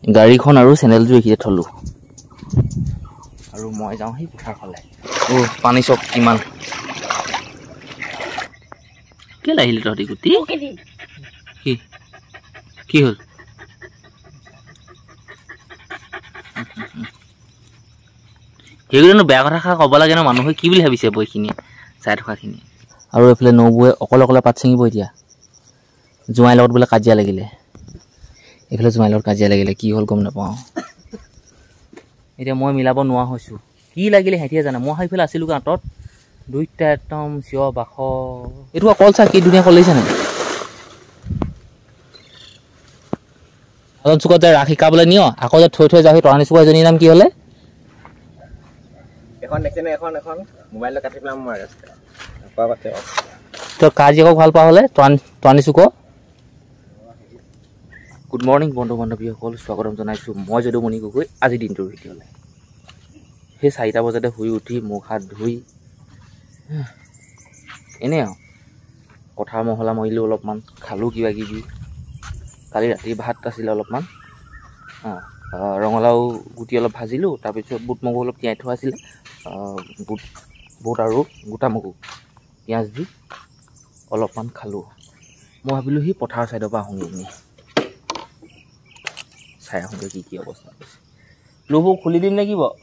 গাড়ীখন আৰু চেনেলযোৰ এইখিনিতে থলোঁ আৰু মই যাওঁ সেই পথাৰ ফালে। পানী চক কিমান কেলে আহিলি তহঁতি গুটি কি হ'ল সেইগুলো বেয়া কথা ক'ব লাগে ন মানুহে কি বুলি ভাবিছে বইখিনি চাই থকাখিনি। আৰু এইফালে নবৌৱে অকলে অকলে পাত ছিঙিব এতিয়া জোঁৱাইৰ লগত বোলে কাজিয়া লাগিলে এইফালে জোঁৱাইৰ লগত কাজিয়া লাগিলে কি হ'ল গম নাপাওঁ এতিয়া মই মিলাব নোৱাৰা হৈছোঁ কি লাগিলে সিহঁতিয়ে জানে মই সেইফালে আছিলোঁ গাঁতত দুইটা একদম চিঞৰ বাখ এইটো অকল চা কি ধুনীয়া কল লাগিছে নাই এজন চুকত যে ৰাস শিকাবলৈ নিয় আকৌ যে থৈ যাওঁ সেই তৰাণী চুকৰ এজনীৰ নাম কি হ'লে এখন দেখছেনে এখন মোবাইলত কাটি পেলাম মই ৰাস্তা তই কাজিয়াকক ভাল পোৱা হ'লে তৰাণী চুকৰ। গুড মৰ্ণিং বন্ধু বান্ধৱীসকল স্বাগতম জনাইছোঁ মই যদুমণি গগৈ আজিৰ দিনটোৰ ভিডিঅ'লৈ। সেই 4টা বজাতে শুই উঠি মুখ হাত ধুই এনেই আৰু পথাৰ মহলা মৰিলোঁ অলপমান খালোঁ কিবা কিবি কালি ৰাতি ভাত আছিলে অলপমান ৰঙালাও গুটি অলপ ভাজিলোঁ তাৰপিছত বুট মগু অলপ তিয়াই থোৱা আছিলে বুট আৰু গোটা মগু পিঁয়াজ দি অলপমান খালোঁ। মই ভাবিলোঁ সি পথাৰ ছাইডৰ পৰা আহোঁগৈ এনেই চাই আহোঁগৈ কি অৱস্থা হৈছে। লোবোৰ খুলি দিম নে কি বাৰু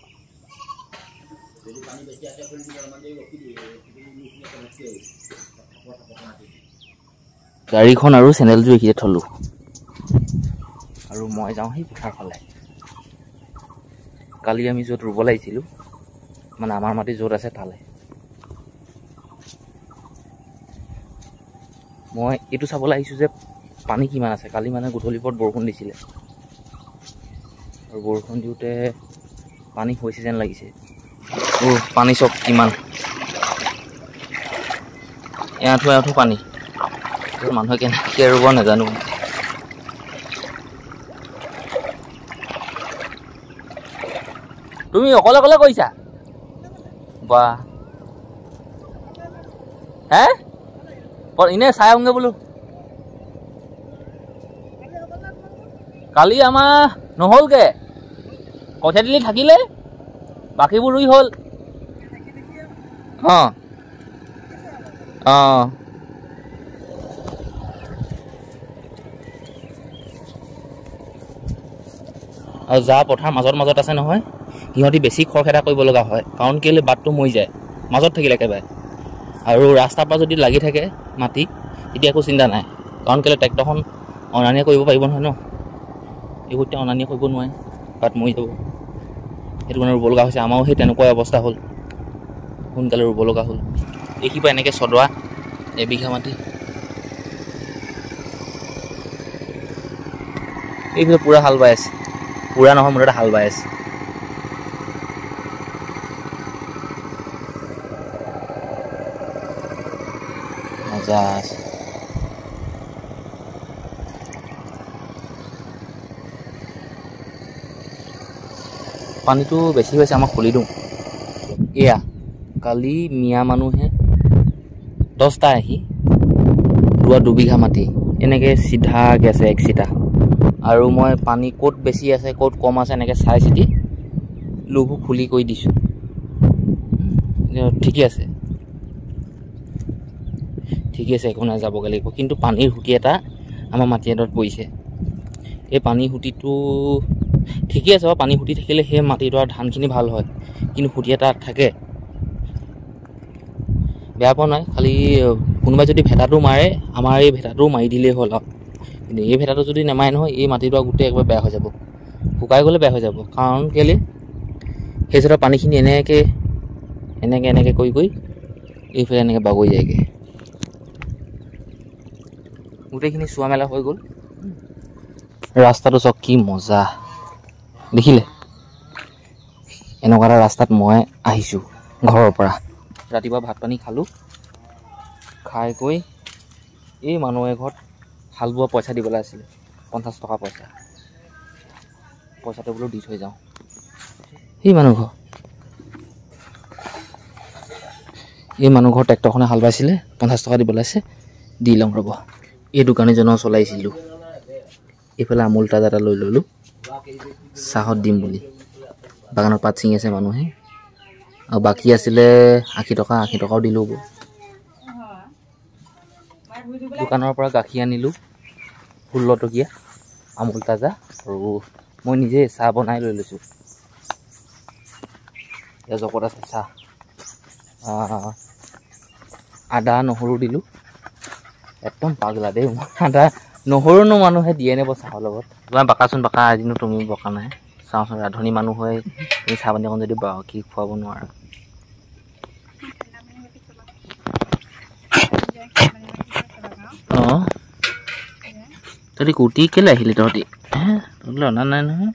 গাড়ীখন আৰু চেনেলযোৰ এইখিনিতে থলোঁ আৰু মই যাওঁ সেই পথাৰ ফালে। কালি আমি য'ত ৰুব লাগিছিলোঁ মানে আমাৰ মাটি য'ত আছে তালৈ মই এইটো চাবলৈ আহিছোঁ যে পানী কিমান আছে। কালি মানে গধূলি পৰত বৰষুণ দিছিলে আৰু বৰষুণ দিওঁতে পানী হৈছে যেন লাগিছে। পানী চক কিমান এআঁঠু পানী মানুহে কেনেকৈ ৰুব নাজানো। তুমি অকলে অকলে কৰিছা বা হে এনেই চাই আহোঁগৈ বোলো। কালি আমাৰ নহ'লগৈ কঠীয়া দিলি থাকিলে বাকীবোৰ ৰুই হ'ল। আৰু যা পথাৰ মাজত আছে নহয় সিহঁতি বেছি খৰখেদা কৰিব লগা হয় কাৰণ কেলৈ বাটটো মৰি যায় মাজত থাকিলে একেবাৰে। আৰু ৰাস্তাৰ পৰা যদি লাগি থাকে মাটি তেতিয়া একো চিন্তা নাই কাৰণ কেলৈ ট্ৰেক্টৰখন অনানিয়া কৰিব পাৰিব নহয় ন এইবোৰ এতিয়া অনানিয়া কৰিব নোৱাৰে বাট মৰি যাব সেইটো কাৰণে ৰুব লগা হৈছে। আমাৰো সেই তেনেকুৱা অৱস্থা হ'ল সোনকালে ৰুব লগা হ'ল। দেখিব এনেকৈ চদোৱা এবিঘা মাটি এইফালে পূৰা হাল বাই আছে পূৰা নহয় মোৰ এটা হাল বাই আছে। মজা আছে পানীটো বেছি হৈছে আমাক খুলি দিওঁ। এয়া কালি মিয়া মানুহে 10টা আহি ৰোৱা 2 বিঘা মাটি এনেকৈ চিধাকৈ আছে এক চিটা আৰু মই পানী ক'ত বেছি আছে ক'ত কম আছে এনেকৈ চাই চিতি লোবোৰ খুলি কৰি দিছোঁ। ঠিকে আছে একো নাই যাবগৈ লাগিব কিন্তু পানীৰ সুঁতি এটা আমাৰ মাটি এডত পৰিছে। এই পানীৰ সুঁতিটো ঠিকে আছে বাৰু পানী সুঁতি থাকিলে সেই মাটিডৰাৰ ধানখিনি ভাল হয় কিন্তু সুঁতি এটা থাকে বেয়া পোৱা নাই। খালি কোনোবাই যদি ভেটাটো মাৰে আমাৰ এই ভেটাটো মাৰি দিলেই হ'ল আৰু কিন্তু এই ভেটাটো যদি নেমাৰে নহয় এই মাটিডৰা গোটেই একবাৰে বেয়া হৈ যাব শুকাই গ'লে বেয়া হৈ যাব কাৰণ কেলৈ সেই জেগাৰ পানীখিনি এনেকৈ কৰি এইফালে এনেকৈ বাগৰি যায়গৈ গোটেইখিনি চোৱা মেলা হৈ গ'ল। ৰাস্তাটো চক কি মজা দেখিলে এনেকুৱা এটা ৰাস্তাত মই আহিছোঁ ঘৰৰ পৰা। ৰাতিপুৱা ভাত পানী খালোঁ খাই কৈ এই মানুহ এঘৰত হাল বোৱা পইচা দিবলৈ আছিলে 50 টকা পইচাটো বোলো দি থৈ যাওঁ। এই মানুহ ঘৰ ট্ৰেক্টৰখনে হাল বাইছিলে 50 টকা দিবলৈ আছে দি লওঁ ৰ'ব। এই দোকানীজনৰ চলাইছিলোঁ এইফালে আমুল তাজা এটা লৈ ল'লোঁ চাহত দিম বুলি। বাগানত পাত ছিঙি আছে মানুহে। আৰু বাকী আছিলে 80 টকা, 80 টকাও দিলোঁ। দোকানৰ পৰা গাখীৰ আনিলোঁ 16 টকীয়া আমুল তাজা, আৰু মই নিজে চাহ বনাই লৈ লৈছোঁ। এয়া জগত আছে চাহ, আদা নহৰু দিলোঁ। একদম পাগলা দেই, আদা নহৰুনো মানুহে দিয়ে নেব চাহৰ লগত। তোমাৰ বাকাচোন বাকা, আজিনো তুমি বকা নাই। চাওঁচোন ৰান্ধনি মানুহ হৈ তুমি চাহ পানী অকণ যদি বাকী খুৱাব নোৱাৰা। অঁ তহঁতি কুৰ্তি কেলৈ আহিলি? তহঁতি তহঁতি অনা নাই নহয়।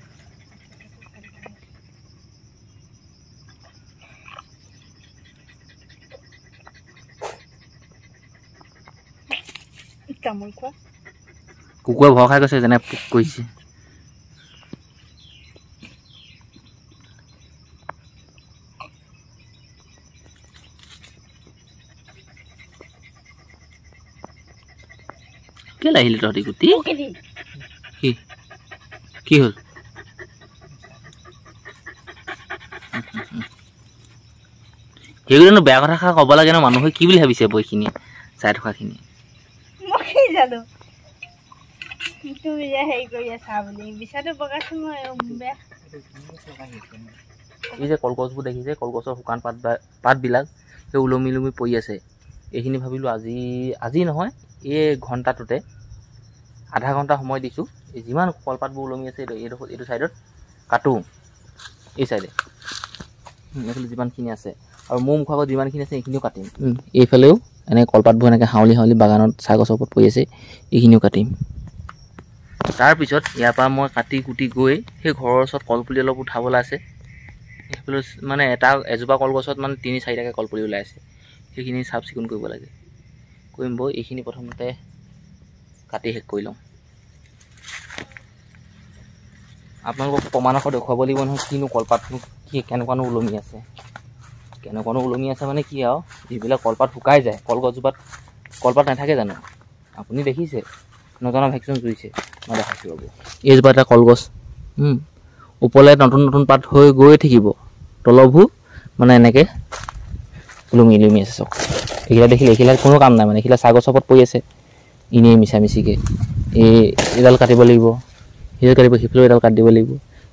কুকুৰে ভয় খাই গৈছে যেনে পোক কৰিছে। কেলৈ আহিলি তহঁতি কুটি? কি হ'ল? সেইগুলো বেয়া কথা ক'ব লাগে ন, মানুহে কি বুলি ভাবিছে বৈখিনি চাই থকাখিনি। এই যে কলগছবোৰ দেখিছে, কলগছৰ শুকান পাতবিলাক সেই ওলমি ওলমি পৰি আছে। এইখিনি ভাবিলোঁ আজি নহয়, এই ঘণ্টাটোতে আধা ঘণ্টা সময় দিছোঁ। এই যিমান কলপাতবোৰ ওলমি আছে এইটো ছাইডত কাটোঁ, এই ছাইডে এইফালে যিমানখিনি আছে, আৰু মোৰ মুখৰ আগত যিমানখিনি আছে এইখিনিও কাটিম। এইফালেও এনেকৈ কলপাতবোৰ এনেকৈ হাউলি হাউলি বাগানত চাহ গছৰ ওপৰত পৰি আছে, এইখিনিও কাটিম। তাৰপিছত ইয়াৰ পৰা মই কাটি কুটি গৈ সেই ঘৰৰ ওচৰত কলপুলি অলপ উঠাবলৈ আছে। সেইফালে মানে এজোপা কলগছত মানে 3-4টাকৈ কলপুলি ওলাই আছে, সেইখিনি চাফ চিকুণ কৰিব লাগে। কৰিম বৈ, এইখিনি প্ৰথমতে কাটি শেষ কৰি লওঁ। আপোনালোকক প্ৰমাণসহ দেখুৱাব লাগিব নহয় কিনো কলপাতনো কেনেকুৱানো ওলমি আছে। কেনেকুৱানো ওলমি আছে মানে কি আৰু, যিবিলাক কলপাত শুকাই যায়, কলগছজোপাত কলপাত নাথাকে জানো? আপুনি দেখিছে, নজনা ভেকচিন জুইছে, মই দেখাইছোঁ ৰ'ব। এইজোপা এটা কলগছ, ওপৰলৈ নতুন নতুন পাত হৈ গৈ থাকিব, তলবোৰ মানে এনেকৈ ওলমি ওলমি আছে চব। এইবিলাক দেখিলে এইবিলাক কোনো কাম নাই মানে, এইবিলাক চাহ গছৰ ওপৰত পৰি আছে এনেই মিছামিছিকৈ। এইডাল কাটিব লাগিব, সেইডাল কাটিব, সিফালেও এডাল কাটি দিব লাগিব।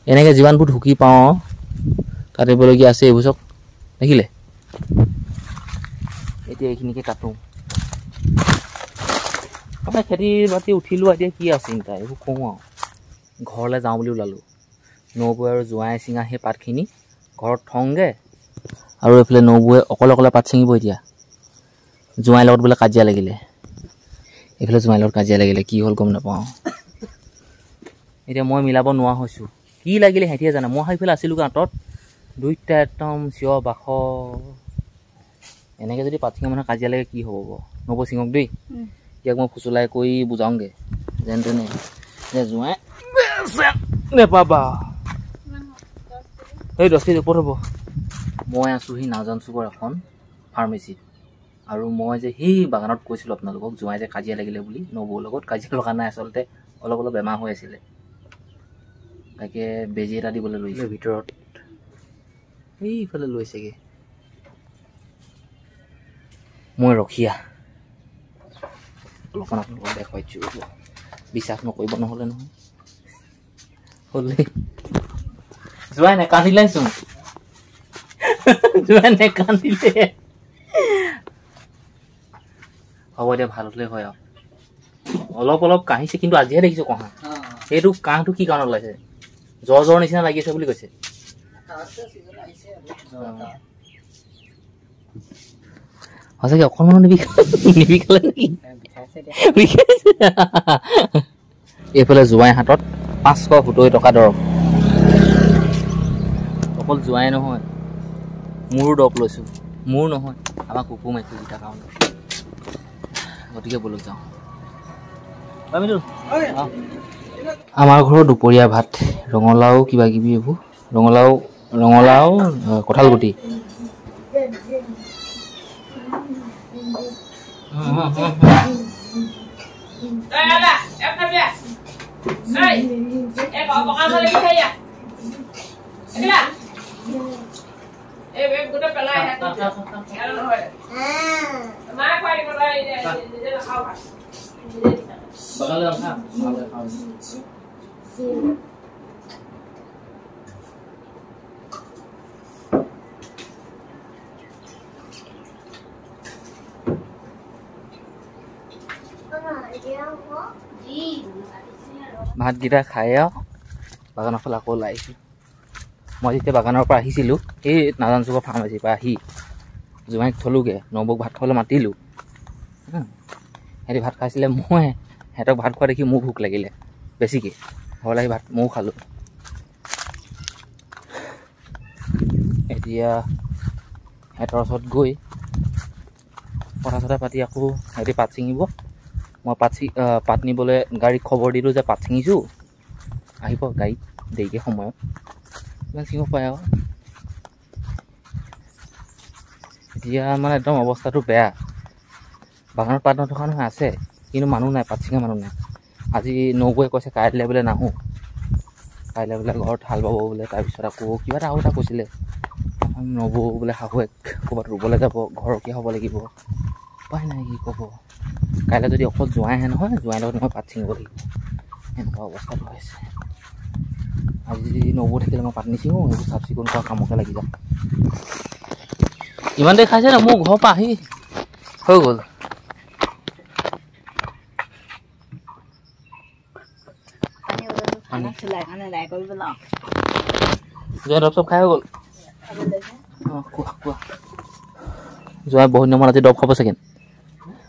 এনেকৈ যিমানবোৰ ঢুকি পাওঁ কাটিবলগীয়া আছে এইবোৰ চব দেখিলে। এতিয়া এইখিনিকে কাটোঁ। মানে খেতি বাতি উঠিলোঁ, এতিয়া কি আছে চিন্তা, এইবোৰ কওঁ আৰু। ঘৰলৈ যাওঁ বুলি ওলালোঁ। নবৈ আৰু জোঁৱাই চিঙা সেই পাতখিনি ঘৰত থওঁগৈ, আৰু এইফালে নবৈ অকলে পাত ছিঙিব। এতিয়া জোঁৱাইৰ লগত বোলে কাজিয়া লাগিলে, এইফালে জোঁৱাইৰ লগত কাজিয়া লাগিলে, কি হ'ল গম নাপাওঁ। এতিয়া মই মিলাব নোৱাৰা হৈছোঁ, কি লাগিলে সিহঁতিয়ে জানে। মই সেইফালে আছিলোঁ আঁতৰত, দুইটা একদম চিঞৰ বাখৰ। এনেকৈ যদি পাত ছিঙা মানুহে কাজিয়া লাগে কি হ'ব বাৰু। নবৈ ছিঙক দেই, ইয়াক মই ফুচলাই কৰি বুজাওঁগৈ যেন তেনে যে জোঁৱাই নেপাবা। এই 10 কেজি ওপৰত হ'ব। মই আছোঁহি নাজান চুকৰ এখন ফাৰ্মেচিত, আৰু মই যে সেই বাগানত কৈছিলোঁ আপোনালোকক জোঁৱাই যে কাজিয়া লাগিলে বুলি, নবৌৰ লগত কাজিয়া লগা নাই, আচলতে অলপ বেমাৰ হৈ আছিলে, তাকে বেজী এটা দিবলৈ লৈছিলোঁ ভিতৰত। এইফালে লৈছেগৈ। মই ৰখীয়া অলপমান আপোনালোকক দেখুৱাইছোঁ, বিশ্বাস নকৰিব নহ'লে নহয়। হ'লে জোঁৱাই নেকান্দিলেচোন, জোঁৱাই নেকান্দিলে। হ'ব এতিয়া ভাল হ'লে হয় আৰু। অলপ কাঢ়িছে, কিন্তু আজিহে দেখিছোঁ কহা। সেইটো কাহটো কি কাৰণত ওলাইছে? জ্বৰ নিচিনা লাগি আছে বুলি কৈছে। সঁচাকৈ অকণমান নিবিষালে নেকি? এইফালে জোঁৱাই হাতত 570 টকা দৰৱ। অকল জোঁৱাই নহয়, মোৰো দৰৱ লৈছোঁ। মোৰ নহয়, আমাৰ কুকুৰ মেকুৰীকেইটাৰ কাৰণে। গতিকে ব'লক যাওঁ। আমাৰ ঘৰৰ দুপৰীয়া ভাত, ৰঙালাও কিবা কিবি এইবোৰ, ৰঙালাও কঁঠাল গুটি। ভাতকেইটা খাই আৰু বাগানৰ ফালে আকৌ ওলাই আহিছোঁ। মই যেতিয়া বাগানৰ পৰা আহিছিলোঁ এই নাজান চুকৰ ফাৰ্মাচীৰ পৰা আহি জোঁৱাইক থলোঁগৈ, নবৌক ভাত খাবলৈ মাতিলোঁ। সিহঁতি ভাত খাইছিলে, মই সিহঁতক ভাত খোৱা দেখি মোৰ ভোক লাগিলে বেছিকৈ, ঘৰলৈ আহি ভাত ময়ো খালোঁ। এতিয়া সিহঁতৰ ওচৰত গৈ কথা চথা পাতি আকৌ সিহঁতি পাত ছিঙিব। মই পাত নিবলৈ গাড়ীক খবৰ দিলোঁ যে পাত ছিঙিছোঁ, আহিব গাড়ীত দেৰিকৈ সময়ত ইমান ছিঙিব পাৰে আৰু। এতিয়া মানে একদম অৱস্থাটো বেয়া। বাগানত পাত নথকা নহয় আছে, কিন্তু মানুহ নাই, পাত ছিঙা মানুহ নাই। আজি নবৌৱে কৈছে কাইলৈ বোলে নাহোঁ, কাইলৈ বোলে ঘৰত হাল বাব বোলে। তাৰপিছত আকৌ কিবা এটা আৰু এটা কৈছিলে, নবৌ বোলে শাহুৱেক ক'ৰবাত ৰুবলৈ যাব, ঘৰকীয়া হ'ব লাগিব, উপায় নাই কি ক'ব। কাইলৈ যদি অকল জোঁৱাই আহে নহয়, জোঁৱাইৰ লগত মই পাত ছিঙিব লাগিব, এনেকুৱা অৱস্থাটো হৈছে। আজি যদি নবৌ থাকিলে মই পাত নিছিঙো, এইবোৰ চাফ চিকুণ কৰা কামকে লাগি যাম। ইমান দেৰি খাইছে ন, মোৰ ঘৰৰ পৰা আহি হৈ গ'ল। জোঁৱাই দৰৱ চব খাই হৈ গ'ল। অঁ কোৱা কোৱা। জোঁৱাই বহুত দিনৰ মূৰত আজি দৰৱ খাব চাগে,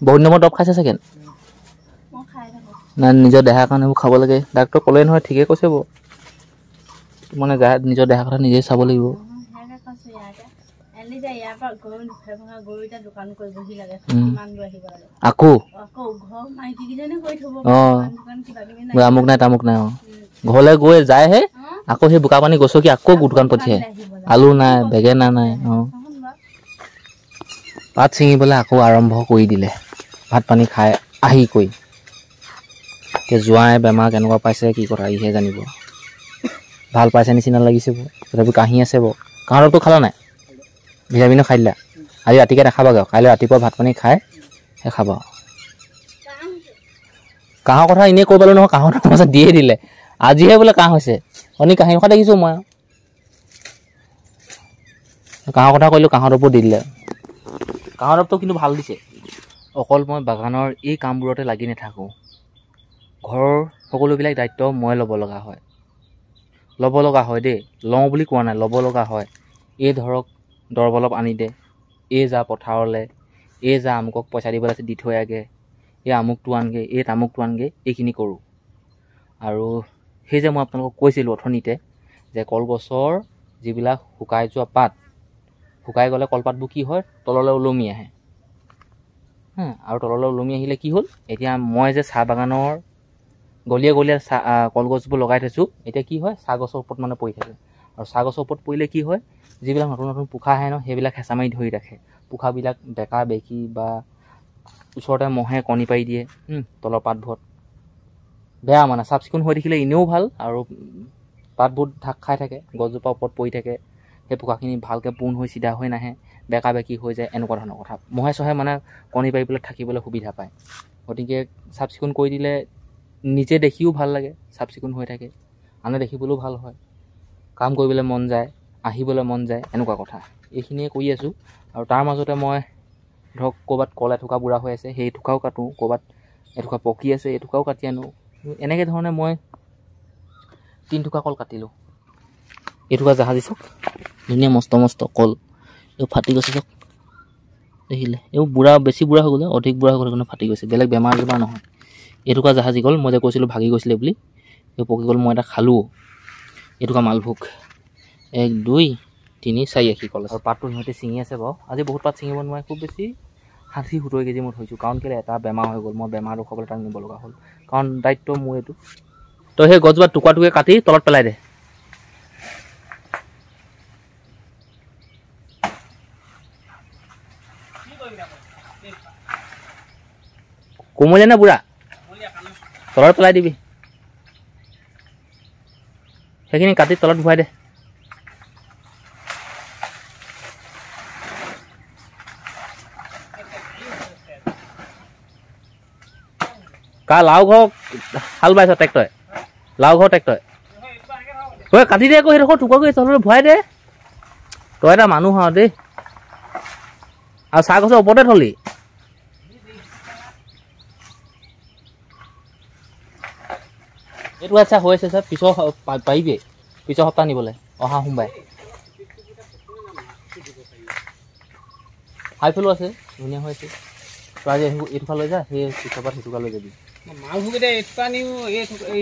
বহুত দিনৰ মূৰত দৰৱ খাইছে চাগে। নাই নিজৰ দেহাৰ কাৰণে এইবোৰ খাব লাগে, ডাক্তৰে ক'লেই নহয়, ঠিকেই কৈছে বাৰু। মানে নিজৰ দেহাৰ কথা নিজেই চাব লাগিব। আকৌ অঁ আমুক নাই তামুক নাই, অঁ ঘৰলৈ গৈ যায়হে আকৌ সেই বোকা পানী গছকি আকৌ দোকান পঠিয়াই, আলু নাই, বেঙেনা নাই। অঁ পাত ছিঙিবলৈ আকৌ আৰম্ভ কৰি দিলে, ভাত পানী খাই আহি কৈ। এতিয়া জোঁৱাই বেমাৰ কেনেকুৱা পাইছে কি কথা ইহে জানিব। ভাল পাইছে নিচিনা লাগিছে বাৰু, তথাপি কাহি আছে বাৰু। কাঁহৰ দৰৱটো খালা নাই? ভিটামিনো খাই দিলা। আজি ৰাতিকৈ নাখাবাগৈ, কাইলৈ ৰাতিপুৱা ভাত পানী খাই সেই খাবা। কাঁহৰ কথা এনেই কৈ পালোঁ নহয়, কাঁহৰ দৰৱ পাছত দিয়ে দিলে। আজিহে বোলে কাঁহ হৈছে, অনি কাঁহি ৰখা দেখিছোঁ মই। কাঁহৰ কথা ক'লোঁ, কাঁহৰ দৰৱো দি দিলে। কাঁহৰ দৰৱটো কিন্তু ভাল দিছে। অকল মই বাগানৰ এই কামবোৰতে লাগি নাথাকোঁ, ঘৰৰ সকলোবিলাক দায়িত্ব মই ল'ব লগা হয়। ল'ব লগা হয় দেই, লওঁ বুলি কোৱা নাই, ল'ব লগা হয়। এই ধৰক দৰৱ অলপ আনি দে, এই যা পথাৰলৈ, এই যা আমুকক পইচা দিব আছে দি থৈ আগে, এই আমুকটো আনগৈ, এই তামুকটো আনগৈ, এইখিনি কৰোঁ। আৰু সেই যে মই আপোনালোকক কৈছিলোঁ অথনিতে যে কলগছৰ যিবিলাক শুকাই যোৱা পাত, শুকাই গ'লে কলপাতবোৰ কি হয়, তললৈ ওলমি আহে। আৰু তললৈ ওলমি আহিলে কি হ'ল, এতিয়া মই যে চাহ বাগানৰ গলিয়ে গলিয়ে কলগছবোৰ লগাই থৈছোঁ, এতিয়া কি হয়, চাহ গছৰ ওপৰত মানে পৰি থাকে। আৰু চাহ গছৰ ওপৰত পৰিলে কি হয়, যিবিলাক নতুন নতুন পোখা আহে ন, সেইবিলাক হেঁচা মাৰি ধৰি ৰাখে। পোখাবিলাক বেকা বেকি বা ওচৰতে মহে কণী পাৰি দিয়ে তলৰ পাতবোৰত। বেয়া মানে, চাফ চিকুণ হৈ থাকিলে এনেও ভাল, আৰু পাতবোৰ ঢাক খাই থাকে, গছজোপাৰ ওপৰত পৰি থাকে, সেই পোখাখিনি ভালকৈ পোন হৈ চিধা হৈ নাহে, বেকা বেকি হৈ যায়, এনেকুৱা ধৰণৰ কথা। মহে চহে মানে কণী পাৰি পেলাই থাকিবলৈ সুবিধা পায়। গতিকে চাফ চিকুণ কৰি দিলে নিজে দেখিও ভাল লাগে, চাফ চিকুণ হৈ থাকে, আনে দেখিবলৈও ভাল হয়, কাম কৰিবলৈ মন যায়, আহিবলৈ মন যায়, এনেকুৱা কথা। এইখিনিয়ে কৰি আছোঁ। আৰু তাৰ মাজতে মই ধৰক ক'ৰবাত কল এথোকা বুঢ়া হৈ আছে, সেই এথোকাও কাটোঁ, ক'ৰবাত এথোকা পকি আছে, এথোকাও কাটি আনোঁ। এনেকৈ ধৰণে মই 3 থোকা কল কাটিলোঁ। এথোকা জাহাজী চাওক, ধুনীয়া মস্ত মস্ত কল, এইবোৰ ফাটি গৈছে চাওক, দেখিলে এইবোৰ বুঢ়া, বেছি বুঢ়া হৈ গ'লে, অধিক বুঢ়া হৈ গ'লে কাৰণে ফাটি গৈছে, বেলেগ বেমাৰ আজাৰ নহয়। এথোকা জাহাজী কল, মই যে কৈছিলোঁ ভাগি গৈছিলে বুলি, এই পকি গ'ল, মই এটা খালোঁ। এথোকা মালভোগ, 1 2 3 4 আশী কল আছে। আৰু পাতটো সিহঁতে ছিঙি আছে বাৰু, আজি বহুত পাত ছিঙিব নোৱাৰে, খুব বেছি 60-70 কেজি মই থৈছোঁ। কাৰণ কেলৈ, এটা বেমাৰ হৈ গ'ল, মই বেমাৰ ৰখাবলৈ তাক নিব লগা হ'ল, কাৰণ দায়িত্ব মোৰ এইটো। তো সেই গছজোপা টুকুৰা টুকুৰি কাটি তলত পেলাই দে। কোমলীয়া নে বুঢ়া, তলত পেলাই দিবি। সেইখিনি কাটি তলত ভৰাই দে কা লাও ঘৰ হাল বাইছ ট্ৰেক্টৰে লাও ঘৰ ট্ৰেক্টৰে ঐ কাটি দে আকৌ সেইডোখৰ টুকুৰা কৰি তলত ভৰাই দে তই এটা মানুহ আৰু দেই আৰু চাহ গছৰ ওপৰতে থলি এইটো আচ্ছা হৈ আছে ছাৰ পিছৰ পাৰিবি পিছৰ সপ্তাহ নিবলৈ অহা সোমবাৰে হাইফুলো আছে ধুনীয়া হৈ আছে তই আজি এইটোকা লৈ যা সেই পিছৰ পৰা সেইটোকা লৈ যাবি মালভোগ এতিয়া এইটোকা নিও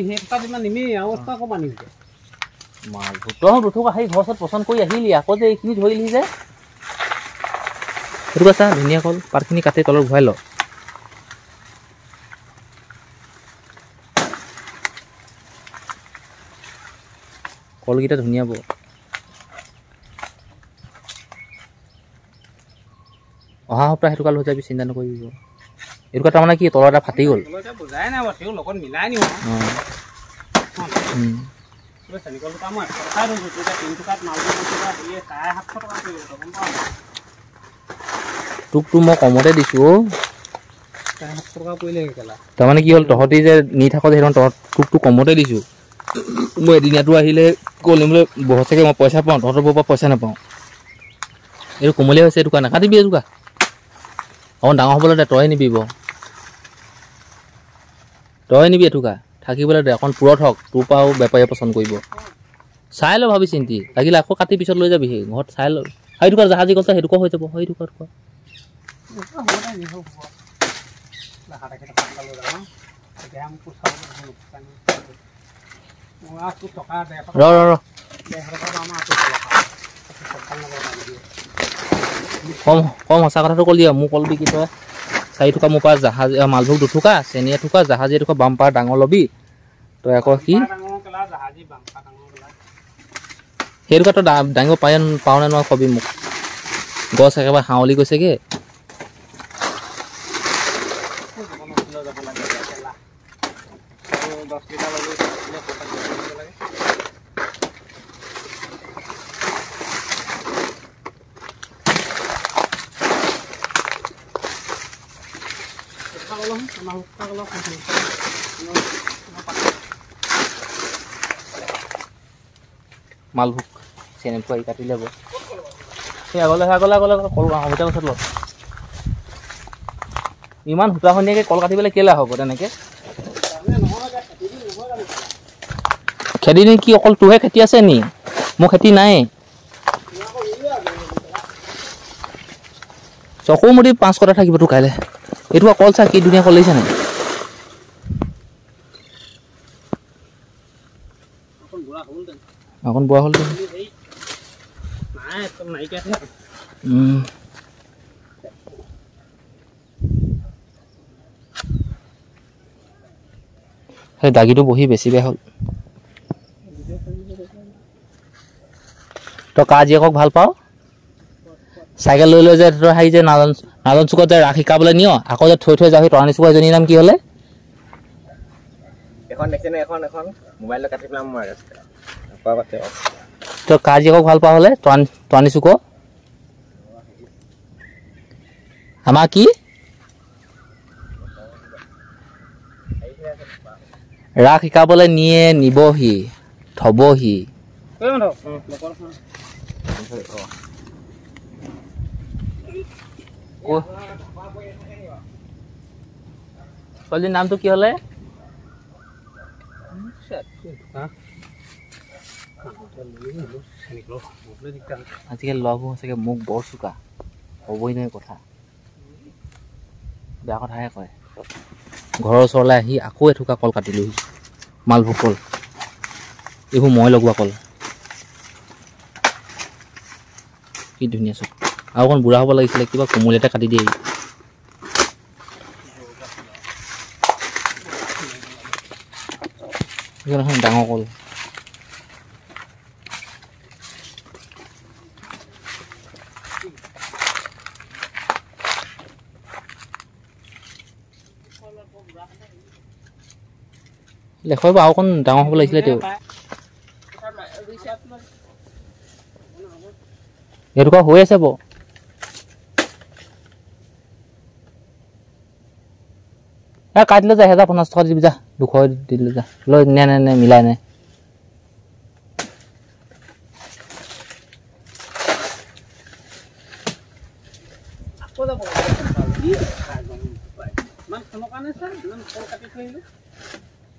সেইটোকা যিমান নিমি আৰু আকৌ পানী হৈছে মালভোগ তই দুঠোকা সেই ঘৰ ওচৰত পচন্দ কৰি আহিলি আকৌ যে এইখিনি ধৰিলি যে সেইটো কৈছা ধুনীয়া কল পাতখিনি কাটি তলত ভৰাই ল কলকেইটা ধুনীয়া ব অহা সপ্তাহ সেইটো কাল হৈ যাবি চিন্তা নকৰিবি এইটো তাৰমানে কি তলৰ এটা ফাটি গ'ল বুজাই নাই বাৰু তেওঁ লগত মিলাই নিওঁ তোকতো মই কমতে দিছোঁ তাৰমানে কি হ'ল তহঁতি যে নি থাক যে সেইখন তোকতো কমতে দিছোঁ মই এদিনীয়াটো আহিলে কলিমলৈ সঁচাকৈ মই পইচা পাওঁ তহঁতৰ পৰা পইচা নাপাওঁ এইটো কোমলীয়া হৈছে এইটো কাৰণে নাকাটিবি এইটোকা অকণ ডাঙৰ হ'বলৈ দে তই নিবি তই নিবি এটুকা থাকিবলৈ দে অকণ পুৰত হওক তোৰ পৰাও বেপাৰীয়ে পচন্দ কৰিব চাই ল ভাবি চিন্তি লাগিলে আকৌ কাটি পিছত লৈ যাবি সেই ঘৰত চাই ল সেইটোকা জাহাজী কল সেইটোকা হৈ যাব সেইটোকা ৰ কম সঁচা কথাটো ক'লি আৰু মোৰ কল বিকি তই 4 টকা মোৰ পৰা জাহাজ মালভোগ 2 টকা চেনি এটুকা জাহাজী এটুকা বাম্পাৰ ডাঙৰ ল'বি তই আকৌ কি সেইটুকা তই দাঙিব পাওঁ নে নোৱাৰ কবি মোক গছ একেবাৰে হাৱলি গৈছেগৈ মালভোগ চেনি পোৱাই কাটি ল'ব সেই আগলৈ কল সমিতা গছত ল ইমান সূতাখনীয়াকৈ কল কাটিবলৈ কেলা হ'ব তেনেকৈ খেতি নি কি অকল তোৰহে খেতি আছে নি মোৰ খেতি নাই চকু মুদি 5 কটা থাকিব তোৰ কাইলৈ এইটো কল চা কি ধুনীয়া কল লাগিছে নাই অকণ বুঢ়া হ'ল সেই দাগিটো বহি বেছি বেয়া হ'ল তই কা জীয়েকক ভাল পাওঁ চাইকেল লৈ লৈ যে তই হেৰি যে নাজন চুকত যে ৰাস শিকাবলৈ নিয় আকৌ যে থৈ যাওঁ সেই তৰাণী চুকৰ এজনীৰ নাম কি হ'লে এখন দেখিছেনে এখন মোবাইলত কাটি পেলাম মই তই কা জীয়েকক ভাল পাওঁ হ'লে তৰাণী চুক আমাৰ কি ৰাস শিকাবলৈ নিবহি থবহি ছোৱালীৰ নামটো কি হ'লে আজিকালি ল'ৰাবোৰ চাগে মোক বৰ চোকা হ'বই নহয় কথা বেয়া কথাহে কয় ঘৰৰ ওচৰলৈ আহি আকৌ এথোকা কল কাটিলোহি মালভোগ কল এইবোৰ মই লগোৱা কল কি ধুনীয়া চব আৰু অকণ বুঢ়া হ'ব লাগিছিলে কিবা কোমল এটা কাটি দিয়ে ডাঙৰ কল লেখৰ আৰু অকণ ডাঙৰ হ'ব লাগিছিলে তেওঁ এইটো হৈ আছে ব কাটি লৈ যা 1050 টকা দিবি যা 200 দিলো যা লৈ নে মিলাই নে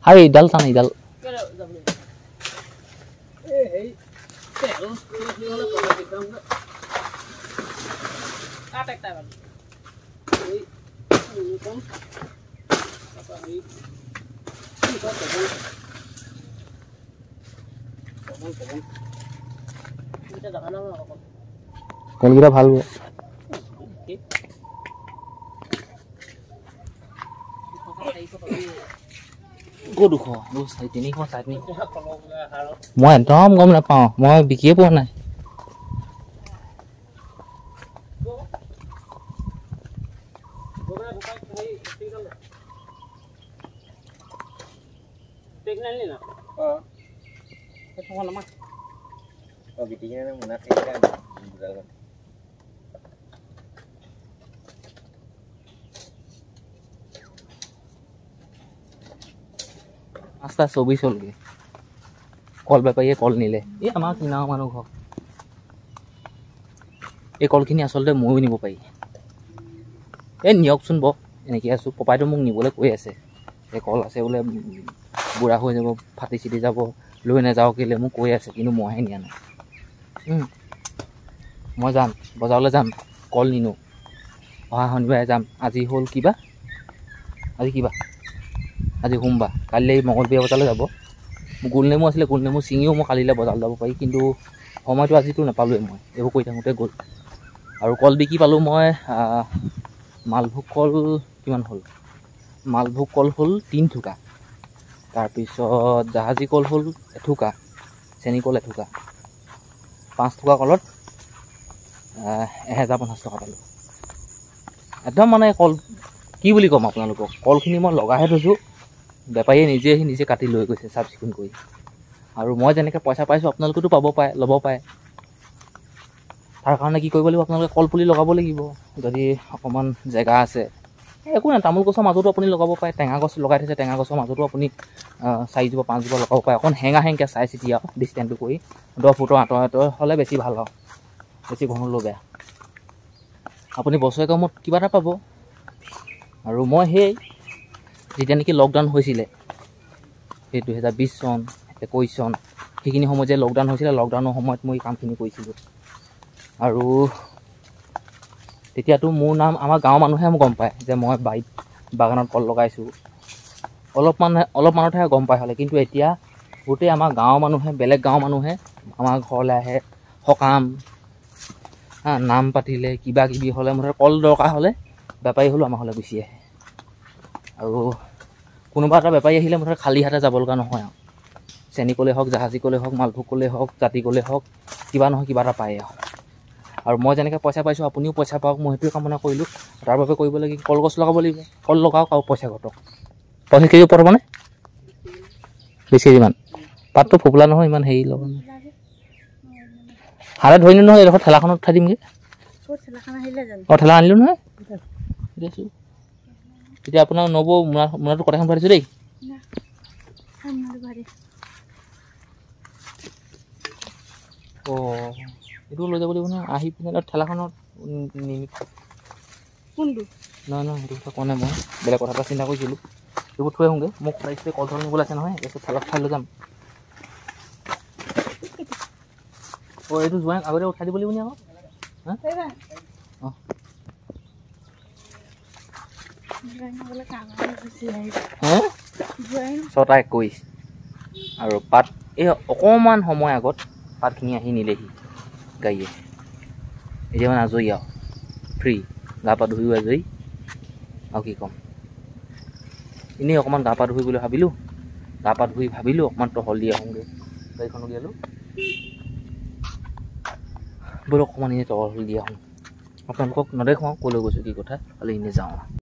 হাই ডাল টান ডাল কলগিটা ভাল মই একদম গম নাপাওঁ মই বিকিয়ে পোৱা নাই পাঁচটা 24 হলগে কল বেপাৰীয়ে কল নিলে এই আমাৰ কিনাও মানুহ ঘৰ এই কলখিনি আচলতে ময়ো নিব পাৰি এই নিয়কচোন ব এনেকৈ আছোঁ পপাইটো মোক নিবলৈ কৈ আছে এই কল আছে বোলে বুঢ়া হৈ যাব ফাটি চিটি যাব লৈ নাযাওঁ কেলৈ মোক কৈ আছে কিন্তু মইহে নিয়া নাই মই যাম বজাৰলৈ যাম কল নিনো অহা শনিবাৰে যাম আজি হ'ল কিবা আজি সোমবাৰ কাইলৈ মঙলবৰীয়া বজাৰলৈ যাব গোল নেমু আছিলে গোল নেমু ছিঙিও মই কালিলৈ বজাৰলৈ যাব পাৰি কিন্তু সময়টো আজিতো নাপালোঁৱে মই এইবোৰ কৰি থাকোঁতে গ'ল আৰু কল বিকি পালোঁ মই মালভোগ কল কিমান হ'ল মালভোগ কল হ'ল 3 থোকা তাৰপিছত জাহাজী কল হ'ল এথোকা চেনি কল এথোকা 5 থোকা কলত 1050 টকা পালোঁ একদম মানে কল কি বুলি ক'ম আপোনালোকক কলখিনি মই লগাহে থৈছোঁ বেপাৰীয়ে নিজে আহি নিজে কাটি লৈ গৈছে চাফ চিকুণ কৰি আৰু মই যেনেকৈ পইচা পাইছোঁ আপোনালোকেতো পাব পাৰে ল'ব পাৰে তাৰ কাৰণে কি কৰিব লাগিব আপোনালোকে কলপুলি লগাব লাগিব যদি অকণমান জেগা আছে একো নাই তামোল গছৰ মাজতো আপুনি লগাব পাৰে টেঙা গছ লগাই থৈছে টেঙা গছৰ মাজতো আপুনি 4জোপা 5জোপা লগাব পাৰে অকণ হেঙাকৈ চাই চিতি আৰু ডিষ্টেঞ্চটো কৰি 10 ফুটৰ আঁতৰ হ'লে বেছি ভাল আৰু বেছি ঘন হ'লেও বেয়া আপুনি বছৰেকৰ মূৰত কিবা এটা পাব আৰু মই সেই যেতিয়া নেকি লকডাউন হৈছিলে সেই 2020 চন 21 চন সেইখিনি সময়ত যে লকডাউন হৈছিলে লকডাউনৰ সময়ত মই কামখিনি কৰিছিলোঁ আৰু তেতিয়াতো মোৰ নাম আমাৰ গাঁৱৰ মানুহে মোক গম পায় যে মই বাগানত কল লগাইছোঁ অলপমানতহে গম পাই হ'লে কিন্তু এতিয়া গোটেই আমাৰ গাঁৱৰ মানুহে বেলেগ গাঁৱৰ মানুহে আমাৰ ঘৰলৈ আহে সকাম নাম পাতিলে কিবা কিবি হ'লে মুঠতে কল দৰকাৰ হ'লে বেপাৰী হ'লেও আমাৰ হ'লে গুচি আহে আৰু কোনোবা এটা বেপাৰী আহিলে মুঠতে খালী হাতে যাব লগা নহয় আৰু চেনি কলেই হওক জাহাজী কলেই হওক মালভোগ কলেই হওক জাতি কলেই হওক কিবা নহয় কিবা এটা পায় আৰু মই যেনেকৈ পইচা পাইছোঁ আপুনিও পইচা পাওক মই সেইটোৱে কামনা কৰিলোঁ তাৰ বাবে কৰিব লাগে কলগছ লগাব লাগিব কল লগাওক আৰু পইচা ঘটক 50 কেজি ওপৰত মানে 20 কেজিমান পাতটো ফোপলা নহয় ইমান হেৰি লগা হাতে ধৰি নিওঁ নহয় এইডোখৰ ঠেলাখনত উঠাই দিমগৈ ঠেলা আনিলোঁ নহয় তেতিয়া আপোনাৰ নব মোনাটো কটাখন ভৰাই দিছোঁ দেই এইটো লৈ যাব লাগিব নহয় আহি পিনে ঠেলাখনত নহয় সেইটো কথা কোৱা নাই মই বেলেগ কথা এটা চিন্তা কৰিছিলোঁ এইবোৰ থৈ আহোঁগৈ মোক লাগিছিলে কল চল নিবলৈ আছে নহয় তাৰপিছত ঠেলাত খাই লৈ যাম এইটো যোৱাই আগতে উঠাই দিব লাগিব নি আকৌ অঁ 6:21 আৰু পাত এই অকণমান সময় আগত পাতখিনি আহি নিলেহি গাড়ীয়ে এতিয়া মানে আজৰি আৰু ফ্ৰী গা পা ধুইও আজৰি আৰু কি ক'ম এনেই অকণমান গা পা ধুই বুলি ভাবিলোঁ গা পা ধুই ভাবিলোঁ অকণমান টহল দি আহোঁগৈ গাড়ীখন উলিয়ালোঁ বোলো অকণমান এনেই টহল দি আহোঁ আপোনালোকক নেদেখুৱাওঁ ক'লৈ গৈছোঁ কি কথা খালি এনেই যাওঁ